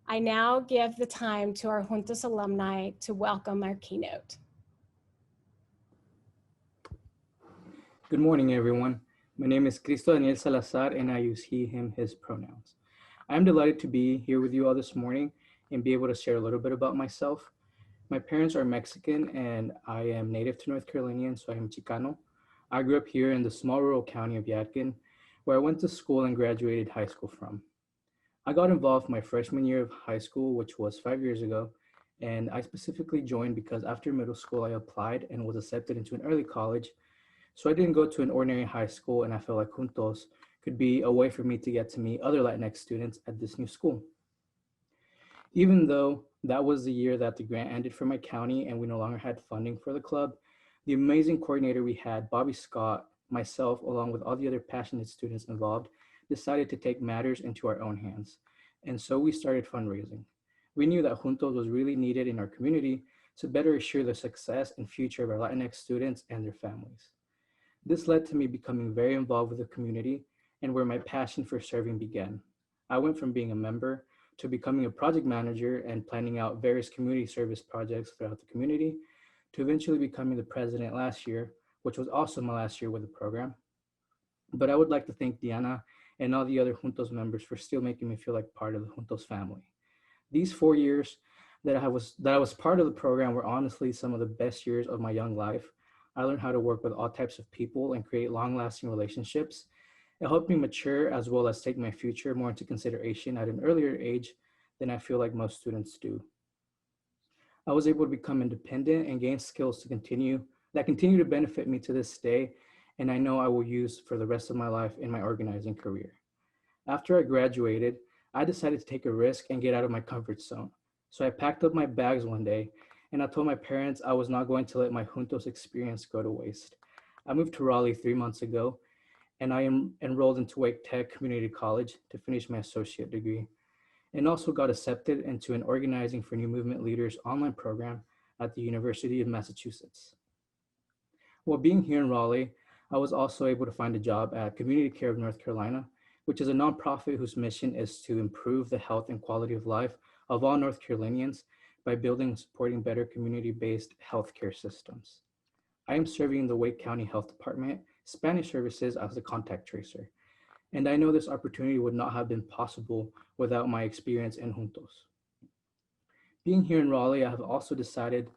I now give the time to our Juntos alumni to welcome our keynote. Good morning, everyone. My name is Cristo Daniel Salazar, and I use he, him, his pronouns. I'm delighted to be here with you all this morning and be able to share a little bit about myself. My parents are Mexican, and I am native to North Carolinian, so I am Chicano. I grew up here in the small rural county of Yadkin, where I went to school and graduated high school from. I got involved my freshman year of high school, which was 5 years ago, and I specifically joined because after middle school, I applied and was accepted into an early college. So I didn't go to an ordinary high school, and I felt like Juntos could be a way for me to get to meet other Latinx students at this new school. Even though that was the year that the grant ended for my county and we no longer had funding for the club, the amazing coordinator we had, Bobby Scott, myself, along with all the other passionate students involved, decided to take matters into our own hands. And so we started fundraising. We knew that Juntos was really needed in our community to better assure the success and future of our Latinx students and their families. This led to me becoming very involved with the community and where my passion for serving began. I went from being a member to becoming a project manager and planning out various community service projects throughout the community, to eventually becoming the president last year, which was also my last year with the program. But I would like to thank Diana and all the other Juntos members for still making me feel like part of the Juntos family. These 4 years that I was part of the program were honestly some of the best years of my young life. I learned how to work with all types of people and create long-lasting relationships. It helped me mature as well as take my future more into consideration at an earlier age than I feel like most students do. I was able to become independent and gain skills that continue to benefit me to this day, and I know I will use for the rest of my life in my organizing career. After I graduated, I decided to take a risk and get out of my comfort zone. So I packed up my bags one day and I told my parents I was not going to let my Juntos experience go to waste. I moved to Raleigh 3 months ago, and I am enrolled into Wake Tech Community College to finish my associate degree, and also got accepted into an Organizing for New Movement Leaders online program at the University of Massachusetts. While being here in Raleigh, I was also able to find a job at Community Care of North Carolina, which is a nonprofit whose mission is to improve the health and quality of life of all North Carolinians by building and supporting better community-based healthcare systems. I am serving in the Wake County Health Department, Spanish Services as a contact tracer. And I know this opportunity would not have been possible without my experience in Juntos. Being here in Raleigh, I have also decided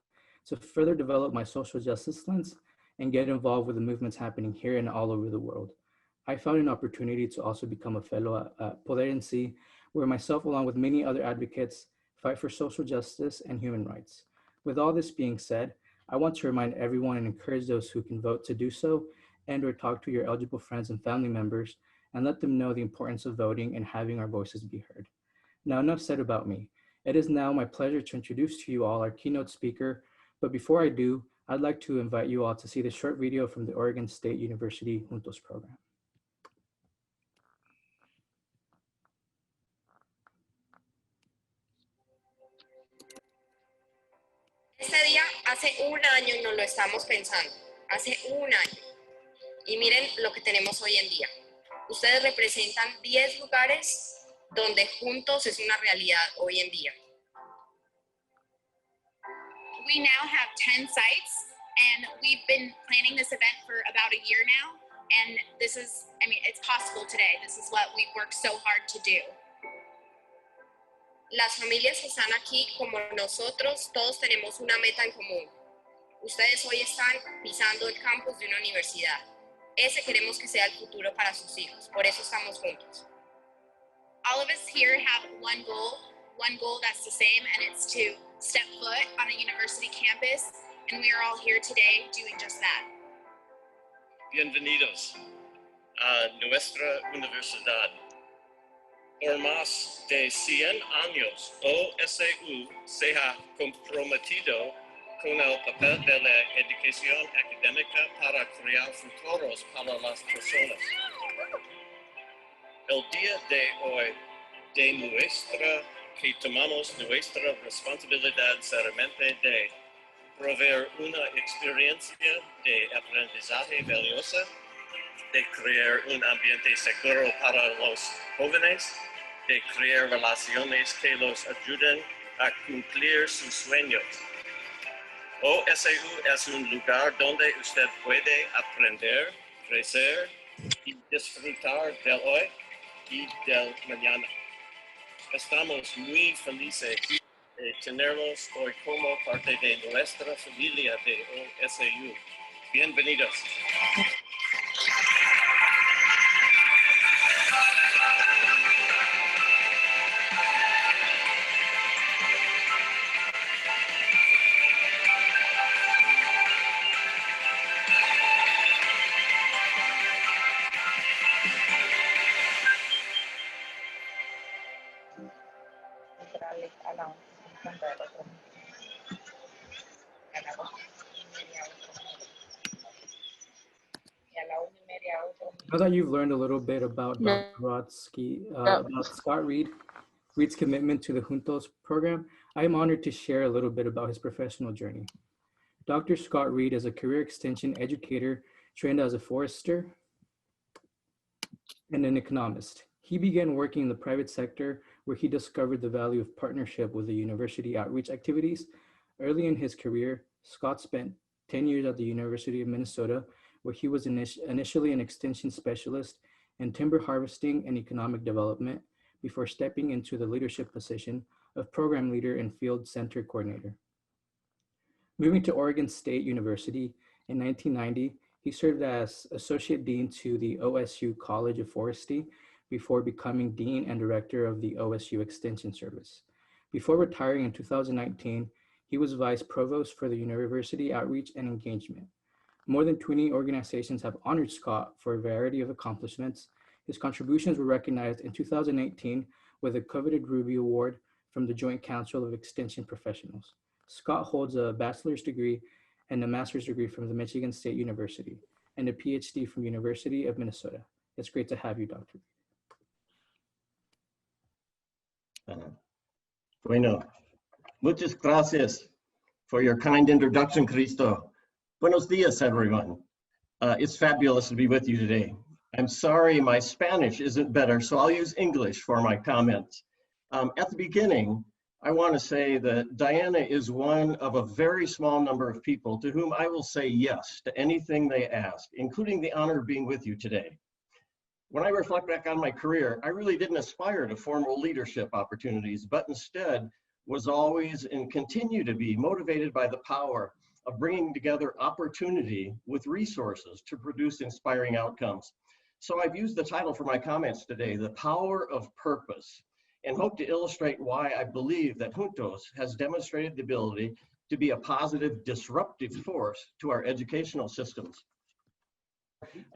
to further develop my social justice lens and get involved with the movements happening here and all over the world. I found an opportunity to also become a fellow at Poder en Sí, where myself, along with many other advocates, fight for social justice and human rights. With all this being said, I want to remind everyone and encourage those who can vote to do so, and or talk to your eligible friends and family members and let them know the importance of voting and having our voices be heard. Now, enough said about me. It is now my pleasure to introduce to you all our keynote speaker, but before I do, I'd like to invite you all to see the short video from the Oregon State University Juntos program. Este día, hace un año nos lo estamos pensando, hace un año. Y miren lo que tenemos hoy en día. Ustedes representan 10 lugares donde Juntos es una realidad hoy en día. We now have 10 sites, and we've been planning this event for about a year now. And this is, it's possible today. This is what we've worked so hard to do. Las familias que están aquí, como nosotros, todos tenemos una meta en común. Ustedes hoy están pisando el campus de una universidad. Ese queremos que sea el futuro para sus hijos. Por eso estamos juntos. All of us here have one goal that's the same, and it's to step foot on a university campus. And we are all here today doing just that. Bienvenidos a nuestra universidad. Por más de 100 años, OSU se ha comprometido con el papel de la educación académica para crear futuros para las personas. El día de hoy demuestra que tomamos nuestra responsabilidad seriamente de proveer una experiencia de aprendizaje valiosa, de crear un ambiente seguro para los jóvenes, de crear relaciones que los ayuden a cumplir sus sueños. OSU es un lugar donde usted puede aprender, crecer y disfrutar del hoy y del mañana. Estamos muy felices de tenerlos hoy como parte de nuestra familia de OSU. Bienvenidos. Now that you've learned a little bit about Dr. About Scott Reed's commitment to the Juntos program, I am honored to share a little bit about his professional journey. Dr. Scott Reed is a career extension educator trained as a forester and an economist. He began working in the private sector where he discovered the value of partnership with the university outreach activities. Early in his career, Scott spent 10 years at the University of Minnesota, where he was initially an extension specialist in timber harvesting and economic development before stepping into the leadership position of program leader and field center coordinator. Moving to Oregon State University in 1990, he served as associate dean to the OSU College of Forestry before becoming dean and director of the OSU Extension Service. Before retiring in 2019, he was vice provost for the University Outreach and Engagement. More than 20 organizations have honored Scott for a variety of accomplishments. His contributions were recognized in 2018 with a coveted Ruby Award from the Joint Council of Extension Professionals. Scott holds a bachelor's degree and a master's degree from the Michigan State University and a PhD from University of Minnesota. It's great to have you, Dr. Bueno, muchas gracias for your kind introduction, Cristo. Buenos dias, everyone. It's fabulous to be with you today. I'm sorry my Spanish isn't better, so I'll use English for my comments. At the beginning, I want to say that Diana is one of a very small number of people to whom I will say yes to anything they ask, including the honor of being with you today. When I reflect back on my career, I really didn't aspire to formal leadership opportunities, but instead was always and continue to be motivated by the power of bringing together opportunity with resources to produce inspiring outcomes. So I've used the title for my comments today, The Power of Purpose, and hope to illustrate why I believe that Juntos has demonstrated the ability to be a positive, disruptive force to our educational systems.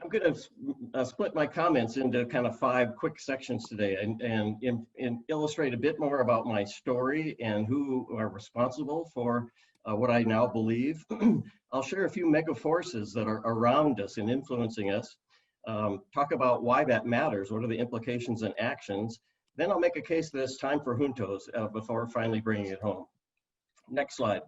I'm going to split my comments into kind of 5 quick sections today and illustrate a bit more about my story and who are responsible for what I now believe. I'll share a few mega forces that are around us and influencing us, talk about why that matters, what are the implications and actions. Then I'll make a case that it's time for Juntos before finally bringing it home. Next slide.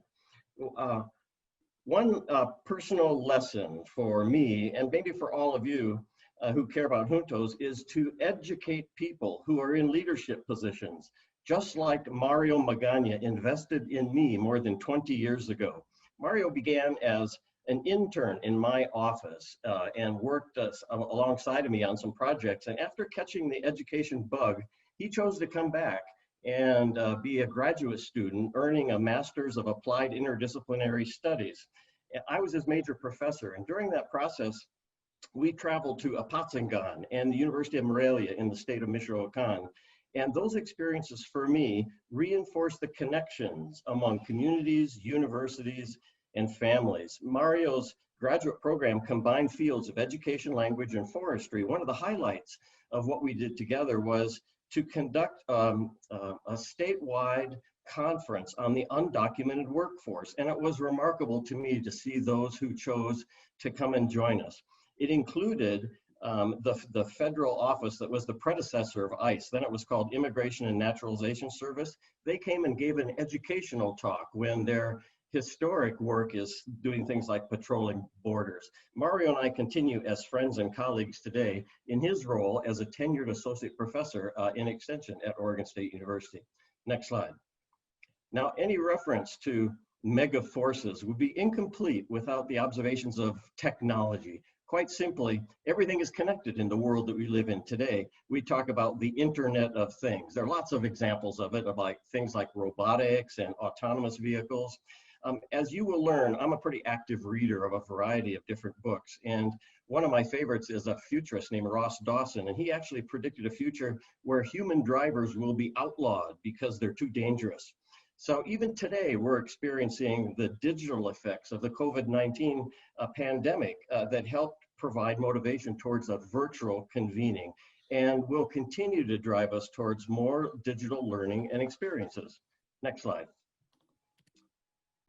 One personal lesson for me, and maybe for all of you who care about Juntos, is to educate people who are in leadership positions, just like Mario Magana invested in me more than 20 years ago. Mario began as an intern in my office and worked alongside of me on some projects. And after catching the education bug, he chose to come back and be a graduate student, earning a Master's of Applied Interdisciplinary Studies. I was his major professor, and during that process, we traveled to Apatzingán and the University of Morelia in the state of Michoacán. And those experiences for me reinforced the connections among communities, universities, and families. Mario's graduate program combined fields of education, language, and forestry. One of the highlights of what we did together was to conduct a statewide conference on the undocumented workforce. And it was remarkable to me to see those who chose to come and join us. It included the federal office that was the predecessor of ICE. Then it was called Immigration and Naturalization Service. They came and gave an educational talk when their historic work is doing things like patrolling borders. Mario and I continue as friends and colleagues today in his role as a tenured associate professor in extension at Oregon State University. Next slide. Now, any reference to mega forces would be incomplete without the observations of technology. Quite simply, everything is connected in the world that we live in today. We talk about the Internet of Things. There are lots of examples of it, of like things like robotics and autonomous vehicles. As you will learn, I'm a pretty active reader of a variety of different books. And one of my favorites is a futurist named Ross Dawson. And he actually predicted a future where human drivers will be outlawed because they're too dangerous. So even today, we're experiencing the digital effects of the COVID-19 pandemic that helped provide motivation towards a virtual convening and will continue to drive us towards more digital learning and experiences. Next slide.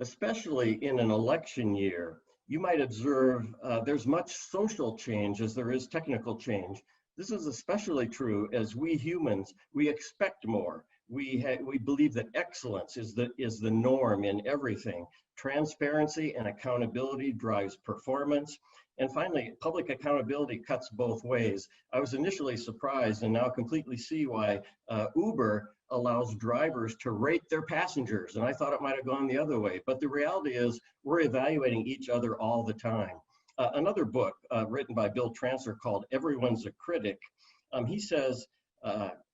Especially in an election year, you might observe there's much social change as there is technical change. This is especially true as we humans, we expect more. We believe that excellence is the norm in everything. Transparency and accountability drives performance. And finally, public accountability cuts both ways. I was initially surprised and now completely see why Uber allows drivers to rate their passengers. And I thought it might have gone the other way. But the reality is we're evaluating each other all the time. Another book written by Bill Transfer called Everyone's a Critic, he says,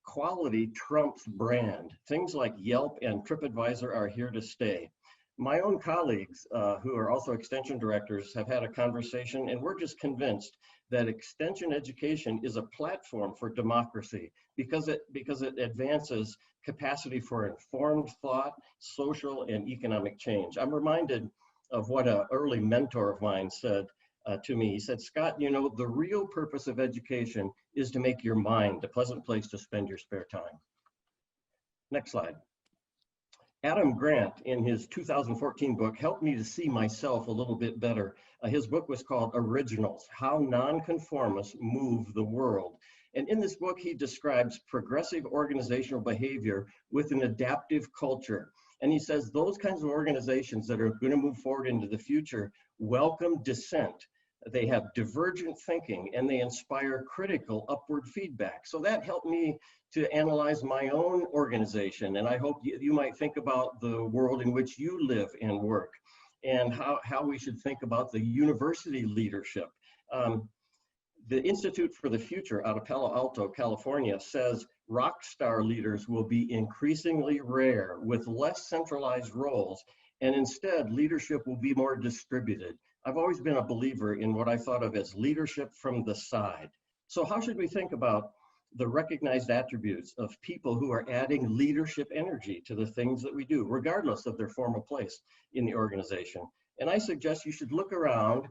quality trumps brand. Things like Yelp and TripAdvisor are here to stay. My own colleagues, who are also extension directors, have had a conversation, and we're just convinced that extension education is a platform for democracy because it advances capacity for informed thought, social and economic change. I'm reminded of what an early mentor of mine said to me. He said, Scott, you know, the real purpose of education is to make your mind a pleasant place to spend your spare time. Next slide. Adam Grant, in his 2014 book, helped me to see myself a little bit better. His book was called Originals, How Nonconformists Move the World. And in this book, he describes progressive organizational behavior with an adaptive culture. And he says those kinds of organizations that are going to move forward into the future welcome dissent. They have divergent thinking and they inspire critical upward feedback. So that helped me to analyze my own organization. And I hope you might think about the world in which you live and work and how we should think about the university leadership. The Institute for the Future out of Palo Alto, California says rock star leaders will be increasingly rare with less centralized roles, and instead leadership will be more distributed. I've always been a believer in what I thought of as leadership from the side. So how should we think about the recognized attributes of people who are adding leadership energy to the things that we do, regardless of their formal place in the organization? And I suggest you should look around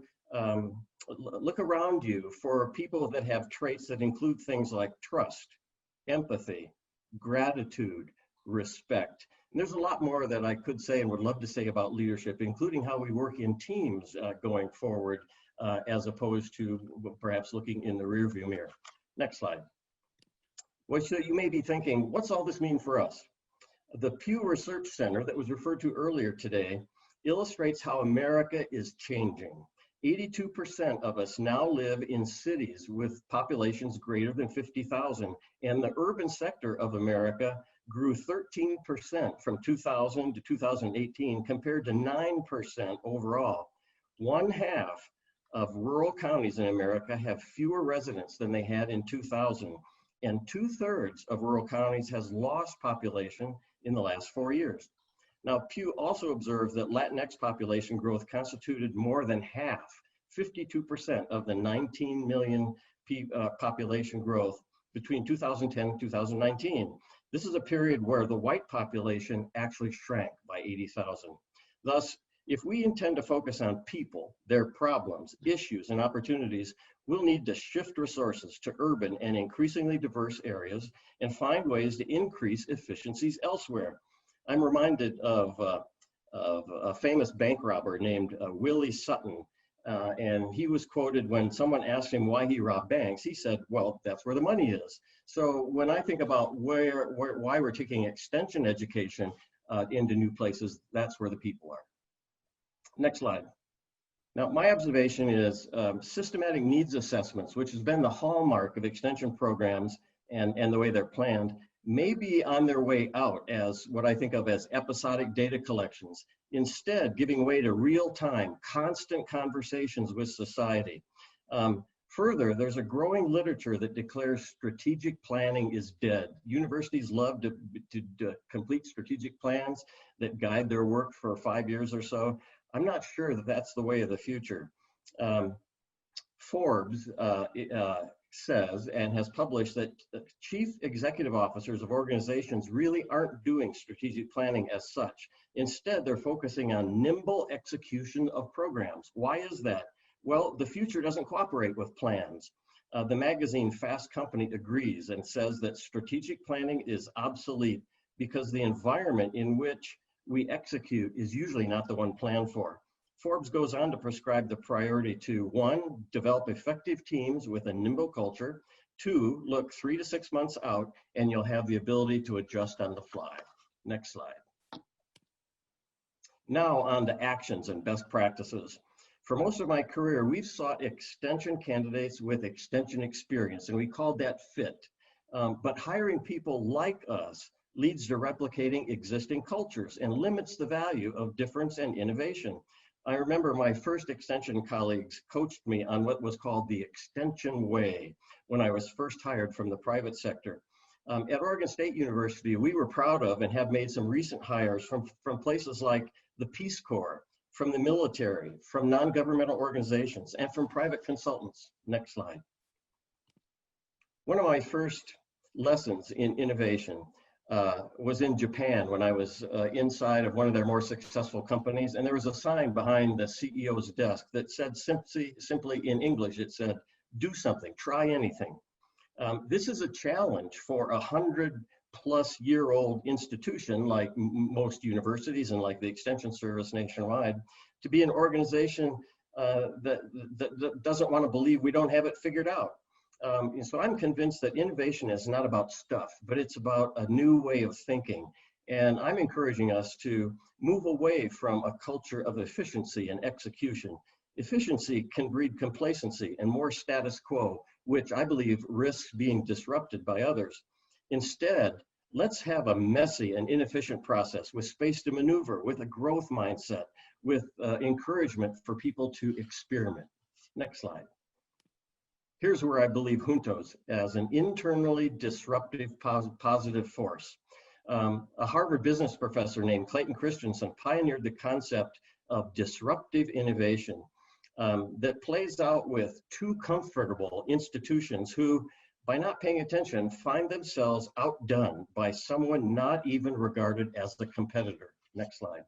you for people that have traits that include things like trust, empathy, gratitude, respect. And there's a lot more that I could say and would love to say about leadership, including how we work in teams going forward, as opposed to perhaps looking in the rearview mirror. Next slide. Well, so you may be thinking, what's all this mean for us? The Pew Research Center that was referred to earlier today illustrates how America is changing. 82% of us now live in cities with populations greater than 50,000, and the urban sector of America grew 13% from 2000 to 2018 compared to 9% overall. 1/2 of rural counties in America have fewer residents than they had in 2000, and 2/3 of rural counties has lost population in the last 4 years. Now, Pew also observed that Latinx population growth constituted more than half, 52% of the 19 million population growth between 2010 and 2019. This is a period where the white population actually shrank by 80,000. Thus, if we intend to focus on people, their problems, issues, and opportunities, we'll need to shift resources to urban and increasingly diverse areas and find ways to increase efficiencies elsewhere. I'm reminded of a famous bank robber named Willie Sutton. And he was quoted when someone asked him why he robbed banks, he said, well, that's where the money is. So when I think about why we're taking extension education into new places, that's where the people are. Next slide. Now, my observation is systematic needs assessments, which has been the hallmark of extension programs and the way they're planned, may be on their way out as what I think of as episodic data collections, instead giving way to real-time, constant conversations with society. Further, there's a growing literature that declares strategic planning is dead. Universities love to complete strategic plans that guide their work for 5 years or so. I'm not sure that that's the way of the future. Forbes says and has published that chief executive officers of organizations really aren't doing strategic planning as such. Instead, they're focusing on nimble execution of programs. Why is that? Well, the future doesn't cooperate with plans. The magazine Fast Company agrees and says that strategic planning is obsolete because the environment in which we execute is usually not the one planned for. Forbes goes on to prescribe the priority to 1, develop effective teams with a nimble culture, 2, look 3 to 6 months out, and you'll have the ability to adjust on the fly. Next slide. Now on to actions and best practices. For most of my career, we've sought extension candidates with extension experience, and we called that fit. But hiring people like us leads to replicating existing cultures and limits the value of difference and innovation. I remember my first extension colleagues coached me on what was called the extension way when I was first hired from the private sector. At Oregon State University, we were proud of and have made some recent hires from places like the Peace Corps, from the military, from non-governmental organizations, and from private consultants. Next slide. One of my first lessons in innovation was in Japan when I was inside of one of their more successful companies, and there was a sign behind the CEO's desk that said simply in English, it said, "Do something, try anything." This is a challenge for 100-plus-year-old institution like most universities and like the Extension Service nationwide to be an organization that doesn't want to believe we don't have it figured out. And so I'm convinced that innovation is not about stuff, but it's about a new way of thinking. And I'm encouraging us to move away from a culture of efficiency and execution. Efficiency can breed complacency and more status quo, which I believe risks being disrupted by others. Instead, let's have a messy and inefficient process with space to maneuver, with a growth mindset, with encouragement for people to experiment. Next slide. Here's where I believe Juntos as an internally disruptive positive force. A Harvard business professor named Clayton Christensen pioneered the concept of disruptive innovation that plays out with too comfortable institutions who, by not paying attention, find themselves outdone by someone not even regarded as the competitor. Next slide.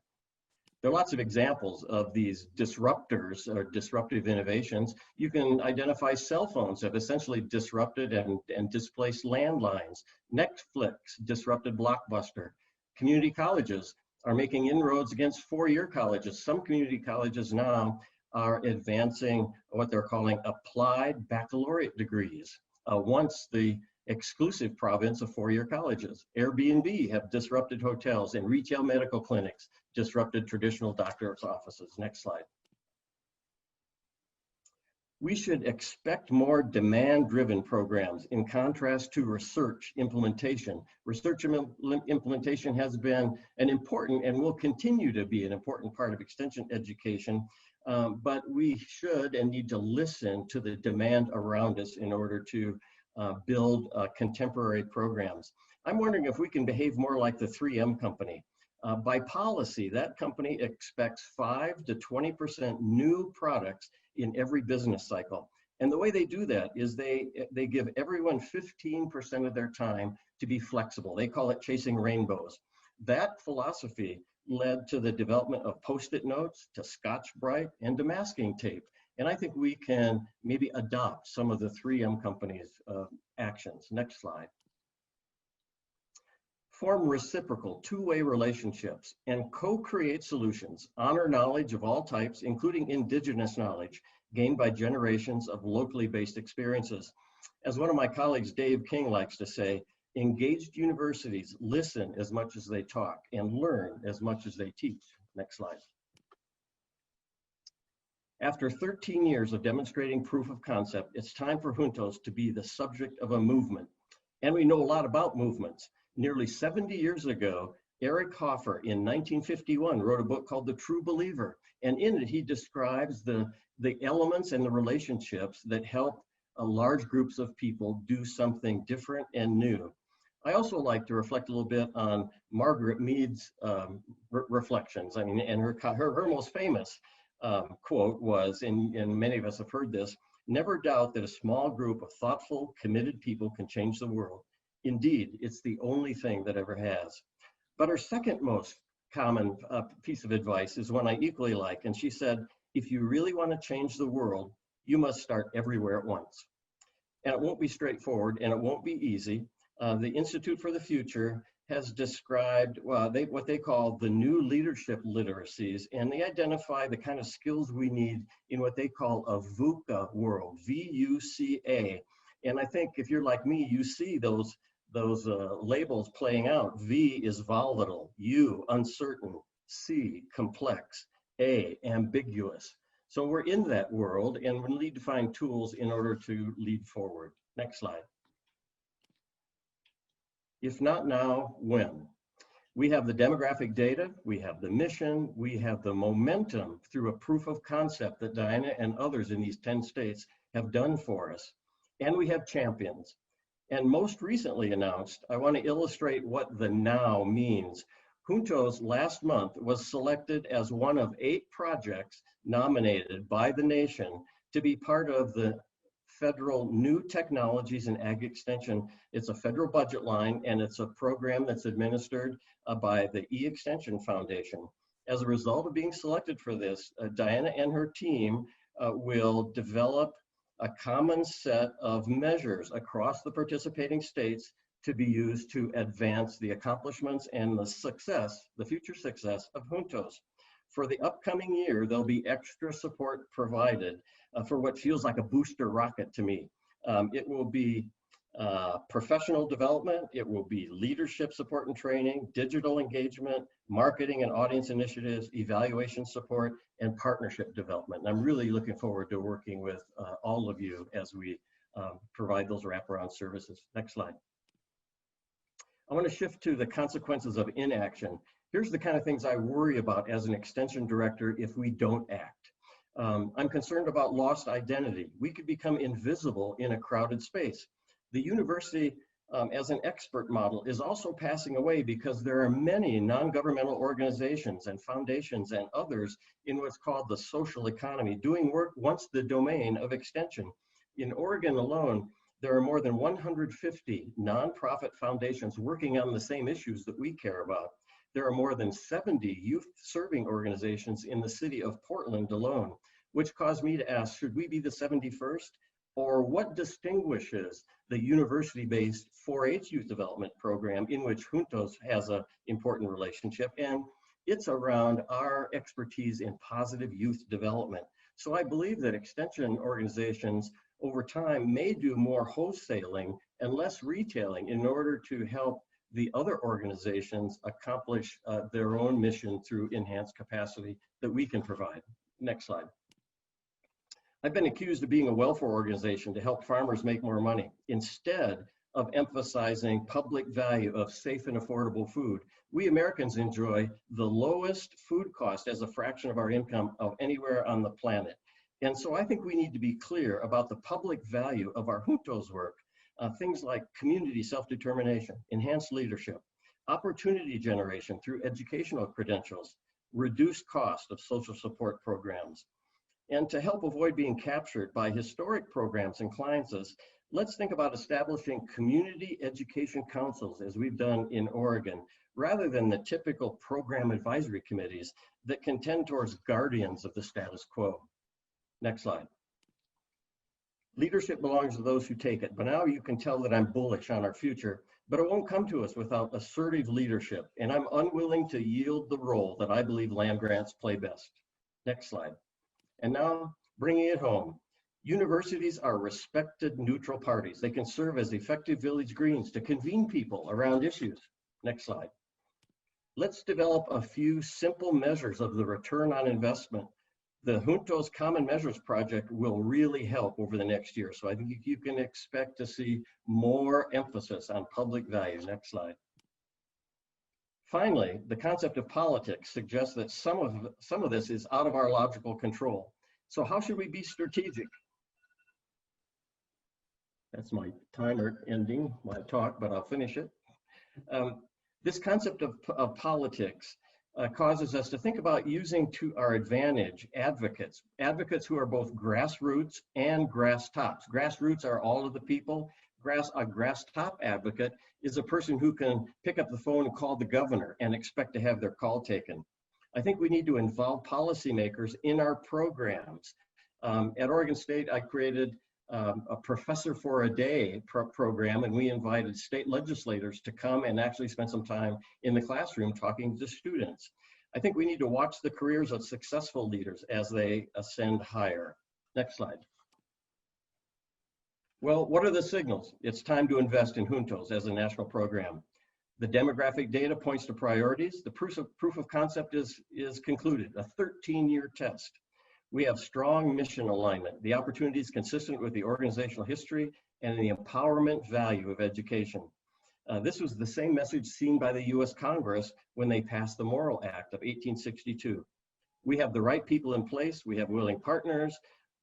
There are lots of examples of these disruptors or disruptive innovations. You can identify cell phones have essentially disrupted and displaced landlines. Netflix disrupted Blockbuster. Community colleges are making inroads against four-year colleges. Some community colleges now are advancing what they're calling applied baccalaureate degrees, once the exclusive province of four-year colleges. Airbnb have disrupted hotels, and retail medical clinics disrupted traditional doctor's offices. Next slide. We should expect more demand-driven programs in contrast to research implementation. Research implementation has been an important and will continue to be an important part of extension education, but we should and need to listen to the demand around us in order to build contemporary programs. I'm wondering if we can behave more like the 3M company. By policy, that company expects 5 to 20% new products in every business cycle. And the way they do that is they give everyone 15% of their time to be flexible. They call it chasing rainbows. That philosophy led to the development of Post-it notes, to Scotch-Brite, and to masking tape. And I think we can maybe adopt some of the 3M company's actions. Next slide. Form reciprocal two-way relationships and co-create solutions. Honor knowledge of all types, including indigenous knowledge gained by generations of locally based experiences. As one of my colleagues, Dave King, likes to say, engaged universities listen as much as they talk and learn as much as they teach. Next slide. After 13 years of demonstrating proof of concept, it's time for Juntos to be the subject of a movement. And we know a lot about movements. Nearly 70 years ago, Eric Hoffer in 1951 wrote a book called The True Believer. And in it, he describes the elements and the relationships that help large groups of people do something different and new. I also like to reflect a little bit on Margaret Mead's reflections. I mean, and her most famous quote was, and many of us have heard this, "Never doubt that a small group of thoughtful, committed people can change the world. Indeed, it's the only thing that ever has." But her second most common piece of advice is one I equally like. And she said, if you really want to change the world, you must start everywhere at once. And it won't be straightforward and it won't be easy. The Institute for the Future has described what they call the new leadership literacies, and they identify the kind of skills we need in what they call a VUCA world, V-U-C-A. And I think if you're like me, you see those labels playing out. V is volatile, U, uncertain, C, complex, A, ambiguous. So we're in that world and we need to find tools in order to lead forward. Next slide. If not now, when? We have the demographic data, we have the mission, we have the momentum through a proof of concept that Diana and others in these 10 states have done for us. And we have champions. And most recently announced, I want to illustrate what the now means. Juntos last month was selected as one of 8 projects nominated by the nation to be part of the Federal New Technologies and Ag Extension. It's a federal budget line and it's a program that's administered by the E-Extension Foundation. As a result of being selected for this, Diana and her team will develop a common set of measures across the participating states to be used to advance the accomplishments and the success, the future success of Juntos. For the upcoming year, there'll be extra support provided for what feels like a booster rocket to me. It will be professional development, it will be leadership support and training, digital engagement, marketing and audience initiatives, evaluation support, and partnership development. And I'm really looking forward to working with all of you as we provide those wraparound services. Next slide. I want to shift to the consequences of inaction. Here's the kind of things I worry about as an extension director if we don't act. I'm concerned about lost identity. We could become invisible in a crowded space. The university as an expert model is also passing away because there are many non-governmental organizations and foundations and others in what's called the social economy doing work once the domain of extension. In Oregon alone, there are more than 150 nonprofit foundations working on the same issues that we care about. There are more than 70 youth serving organizations in the city of Portland alone, which caused me to ask, should we be the 71st? Or what distinguishes the university-based 4-H youth development program in which Juntos has an important relationship? And it's around our expertise in positive youth development. So I believe that extension organizations over time may do more wholesaling and less retailing in order to help the other organizations accomplish their own mission through enhanced capacity that we can provide. Next slide. I've been accused of being a welfare organization to help farmers make more money instead of emphasizing public value of safe and affordable food. We Americans enjoy the lowest food cost as a fraction of our income of anywhere on the planet. And so I think we need to be clear about the public value of our Juntos work. Things like community self-determination, enhanced leadership, opportunity generation through educational credentials, reduced cost of social support programs. And to help avoid being captured by historic programs and cliences, let's think about establishing community education councils as we've done in Oregon, rather than the typical program advisory committees that can tend towards guardians of the status quo. Next slide. Leadership belongs to those who take it, but now you can tell that I'm bullish on our future, but it won't come to us without assertive leadership, and I'm unwilling to yield the role that I believe land grants play best. Next slide. And now, bringing it home, universities are respected neutral parties. They can serve as effective village greens to convene people around issues. Next slide. Let's develop a few simple measures of the return on investment The Juntos Common Measures project will really help over the next year. So I think you can expect to see more emphasis on public value. Next slide. Finally, the concept of politics suggests that some of this is out of our logical control. So how should we be strategic? That's my timer ending my talk, but I'll finish it. This concept of politics causes us to think about using to our advantage advocates who are both grassroots and grass tops. Grassroots are all of the people. A grass top advocate is a person who can pick up the phone and call the governor and expect to have their call taken. I think we need to involve policymakers in our programs. At Oregon State, I created a Professor for a Day program, and we invited state legislators to come and actually spend some time in the classroom talking to students. I think we need to watch the careers of successful leaders as they ascend higher. Next slide. Well, what are the signals? It's time to invest in Juntos as a national program. The demographic data points to priorities. The proof of concept is concluded, a 13-year test. We have strong mission alignment. The opportunity is consistent with the organizational history and the empowerment value of education. This was the same message seen by the US Congress when they passed the Morrill Act of 1862. We have the right people in place. We have willing partners.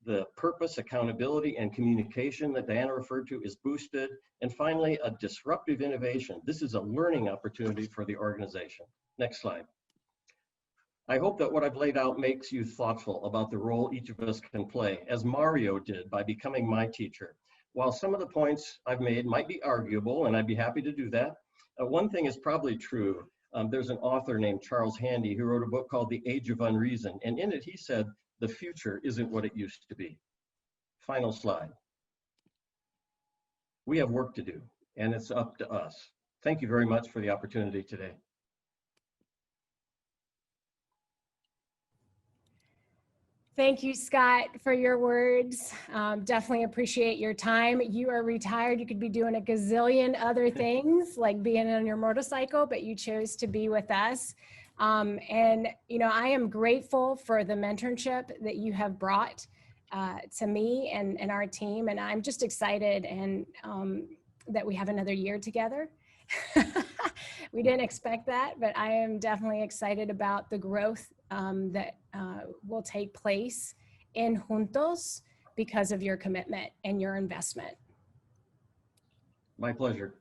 The purpose, accountability, and communication that Diana referred to is boosted. And finally, a disruptive innovation. This is a learning opportunity for the organization. Next slide. I hope that what I've laid out makes you thoughtful about the role each of us can play, as Mario did by becoming my teacher. While some of the points I've made might be arguable, and I'd be happy to do that, one thing is probably true. There's an author named Charles Handy who wrote a book called The Age of Unreason, and in it he said, the future isn't what it used to be. Final slide. We have work to do, and it's up to us. Thank you very much for the opportunity today. Thank you, Scott, for your words. Definitely appreciate your time. You are retired. You could be doing a gazillion other things like being on your motorcycle, but you chose to be with us. And, you know, I am grateful for the mentorship that you have brought to me and our team. And I'm just excited and that we have another year together. We didn't expect that, but I am definitely excited about the growth that will take place in Juntos because of your commitment and your investment. My pleasure.